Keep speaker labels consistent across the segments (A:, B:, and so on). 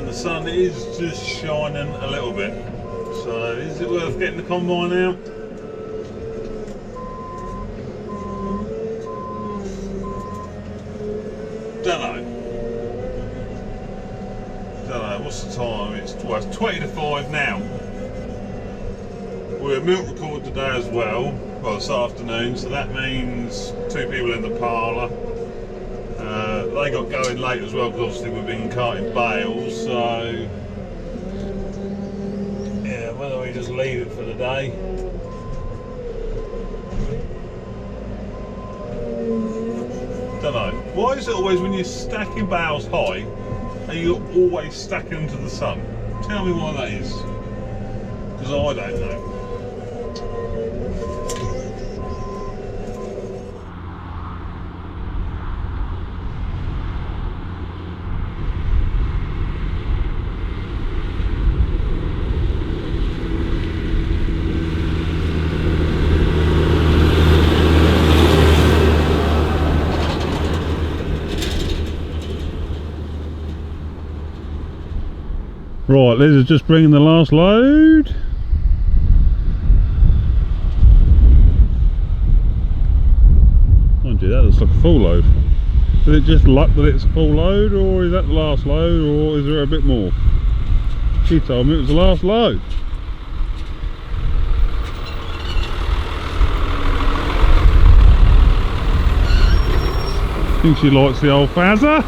A: and the sun is just shining a little bit. So is it worth getting the combine out? Don't know. What's the time? It's 20 to 5 now. We're milk record today as well this afternoon, so that means 2 people in the parlour. They got going late as well because obviously we've been carting bales, so yeah, whether we just leave it for the day. Don't know. Why is it always when you're stacking bales high, are you always stacking them to the sun? Tell me why that is. Because I don't know. Right, Liz is just bringing the last load. Mind you, that looks like a full load. Is it just luck that it's a full load, or is that the last load, or is there a bit more? She told me it was the last load. I think she likes the old Fazza.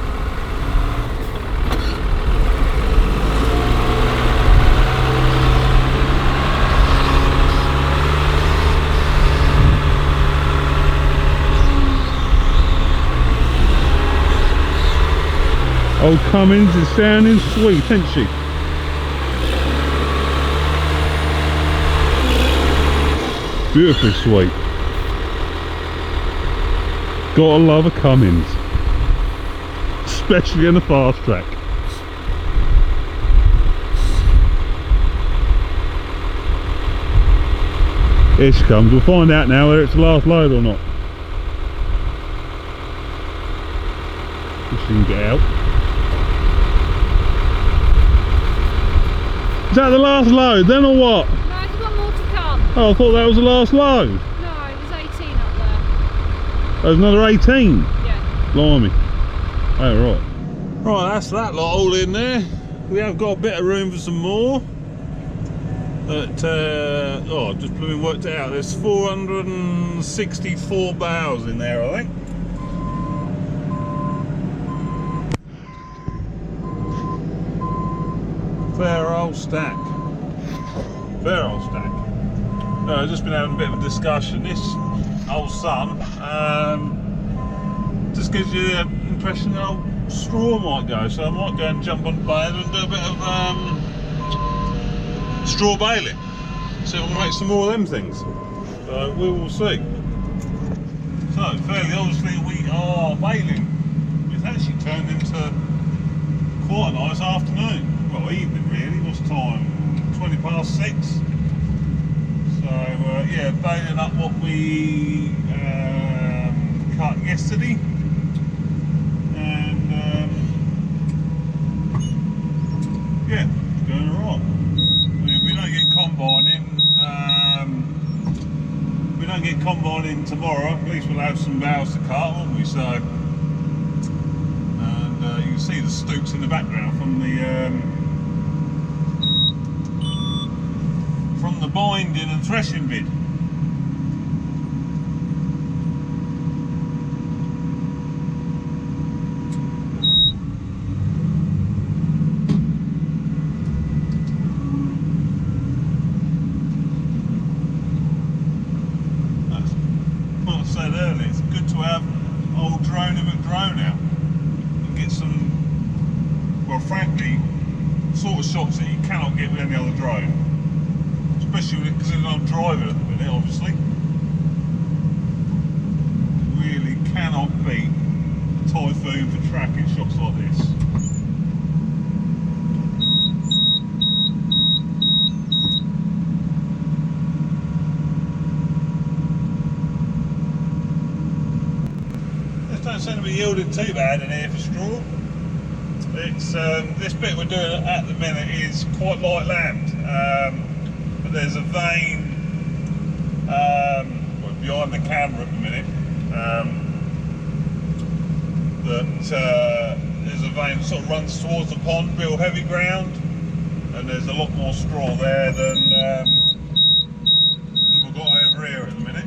A: Old Cummins is sounding sweet, isn't she? Beautifully sweet. Gotta love a Cummins. Especially in the fast track. Here she comes. We'll find out now whether it's the last load or not. If she can get out. Is that the last load then, or what?
B: No, there's one more to come.
A: Oh, I thought that was the last load.
B: No, there's 18 up there.
A: There's another 18?
B: Yeah.
A: Blimey. Oh, right. Right, that's that lot all in there. We have got a bit of room for some more. But, I've just blooming worked it out. There's 464 bales in there, I think. Fair old stack. Fair old stack. I've just been having a bit of a discussion. This old sun just gives you the impression that old straw might go. So I might go and jump on the baler and do a bit of straw baling. See if I can make some more of them things. So we will see. So fairly obviously we are baling. It's actually turned into quite a nice afternoon. Well, evening really. What's time? 20 past 6. So yeah, baling up what we cut yesterday, and yeah, it's going alright. If we don't get combining tomorrow, at least we'll have some bales to cut, won't we? So, and you can see the stooks in the background from the binding and threshing bit. Like I said earlier, it's good to have old Drone and McDrone out and get some, well frankly, sort of shots that you cannot get with any other drone. Especially because I'm driving at the minute, obviously. Really cannot beat Typhoon for tracking shots like this. This don't seem to be yielding too bad in here for straw. It's this bit we're doing at the minute is quite light land, but there's a vein behind the camera at the minute that there's a vein that sort of runs towards the pond, real heavy ground, and there's a lot more straw there than we've got over here at the minute.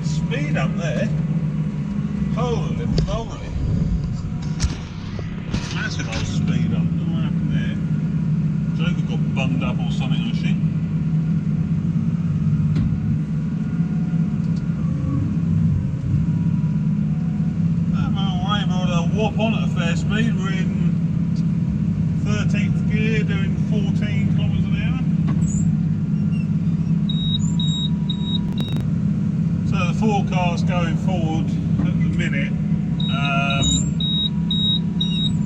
A: Speed up there. Holy moly. Massive old speed up. Don't know what happened there. Joker got bunged up or something, I think. We're able to whop on at a fair speed. We're in 13th gear doing 14 kilometres an hour. So the forecast going forward at the minute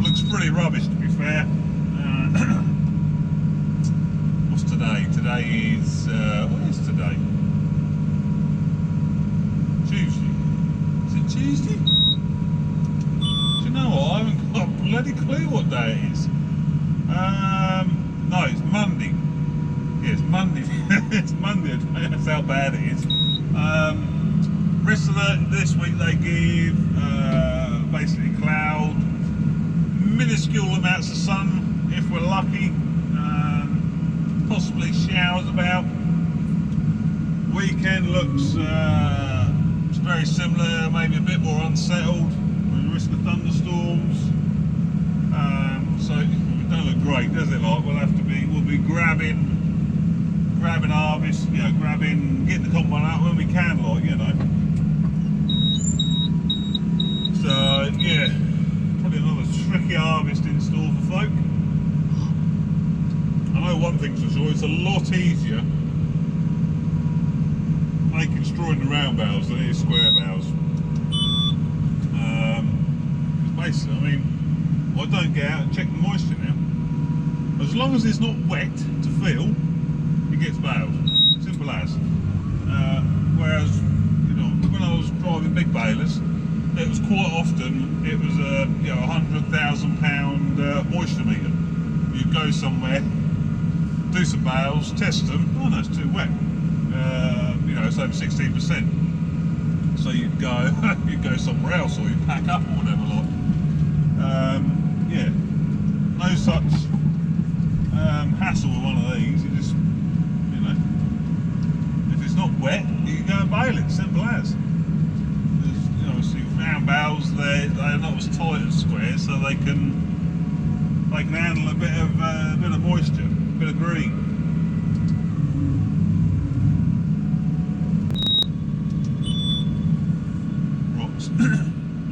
A: looks pretty rubbish, to be fair. What's today? Today is what is today? Tuesday. Is it Tuesday? Do you know what? I haven't got a bloody clue what day it is. No, it's Monday. Yeah, it's Monday. It's Monday. That's how bad it is. Rest of this week they give basically cloud, minuscule amounts of sun if we're lucky, possibly showers about. Weekend looks very similar, maybe a bit more unsettled with the risk of thunderstorms. So it don't look great, does it? Like we'll be grabbing harvest, you know, getting the combine out when we can, like, you know. So yeah, probably another tricky harvest in store for folk. I know one thing's for sure, it's a lot easier making straw in the round bales than it is square bales. Basically, I mean, I don't get out and check the moisture now. As long as it's not wet to fill, it gets baled. Simple as. Whereas, you know, when I was driving big balers, it was quite often it was a £100,000 moisture meter. You'd go somewhere, do some bales, test them. Oh no, it's too wet. You know, it's over 16%. So you'd go somewhere else, or you'd pack up or whatever. Like, yeah, no such hassle with one of these. You just, you know, if it's not wet, you can go and bale it. Simple as. You know, obviously round bales, they're not as tight as squares, so they can handle a bit of moisture, a bit of green.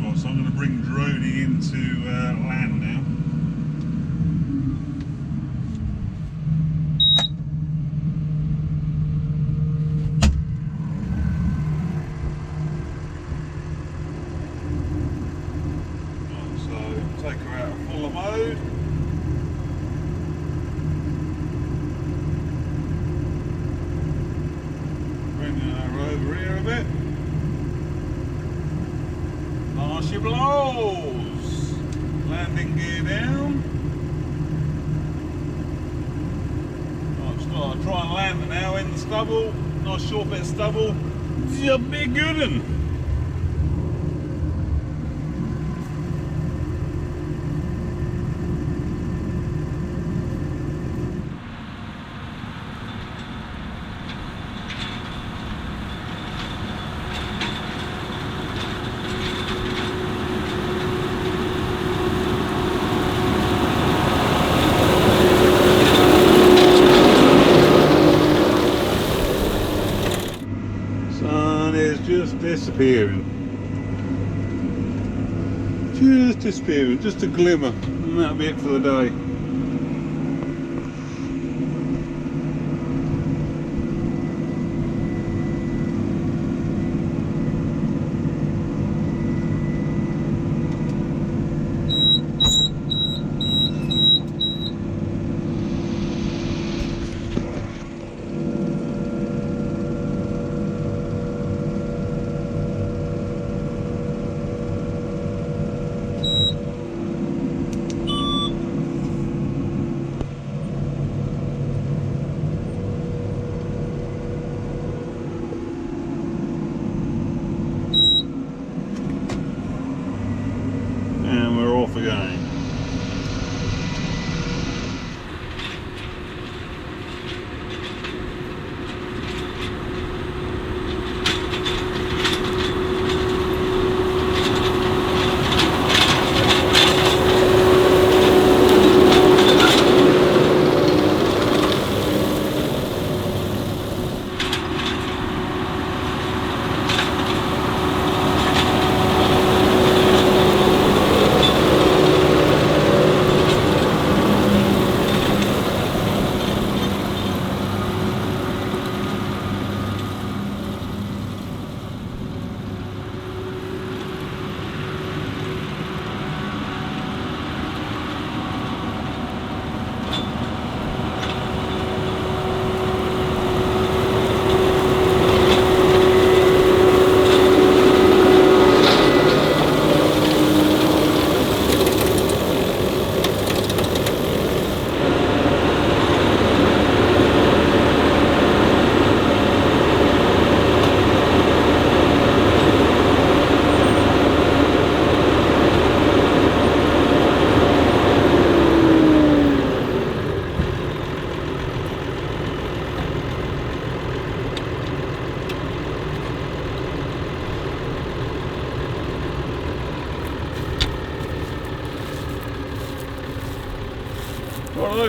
A: Right, so I'm going to bring Droney into land now. Right, so take her out of fuller mode. Bring her over here a bit. She blows. Landing gear down. Right, just gotta try and land it now in the stubble. Nice short bit of stubble. It's a big good one. Just disappearing, just a glimmer, and that'll be it for the day.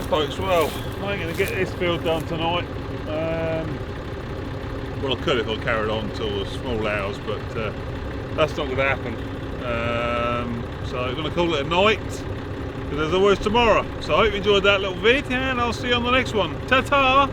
A: Right folks, well, I ain't going to get this field done tonight. Well, I could if I carried on till the small hours, but that's not going to happen. So I'm going to call it a night, because there's always tomorrow. So I hope you enjoyed that little vid, and I'll see you on the next one. Ta-ta!